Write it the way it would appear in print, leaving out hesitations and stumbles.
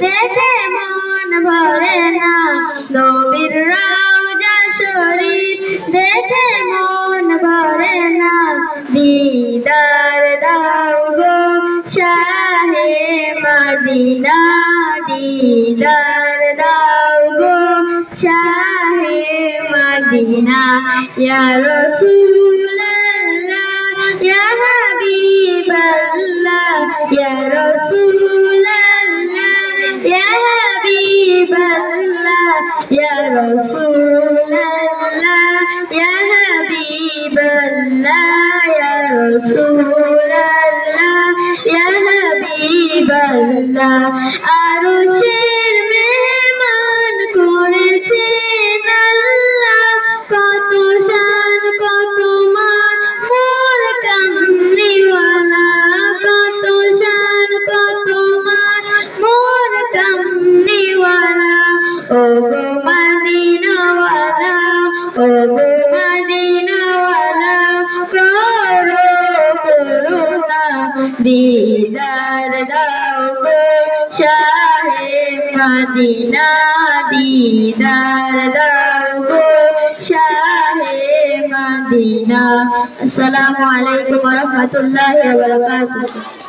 দেখে মন ভরে না নবীর রওজা শরীফ দেখে মন ভরে না দিদার দাও গো শাহে মদিনা দিদার দাও গো শাহে মদিনা ইয়া রাসূলুল্লাহ ইয়া হাবিবাল্লাহ ইয়া রাসূলুল্লাহ ইয়া হাবিবাল্লাহ ইয়া রাসূলুল্লাহ ইয়া হাবিবাল্লাহ ইয়া রাসূলুল্লাহ ইয়া হাবিবাল্লাহ আরশের মেহমান করেছেন আল্লাহ কত শান কত মান মোর কামলিওয়ালা কত শান কত মান মোর কামলিওয়ালা ও গো মদিনাওয়ালা ও গো মদিনাওয়ালা করো করুণা দিদার দাও গো শাহে মদিনা দিদার দাও গো শাহে মদিনা। আসসালামু আলাইকুম ওয়া রাহমাতুল্লাহি ওয়া বারাকাতুহু।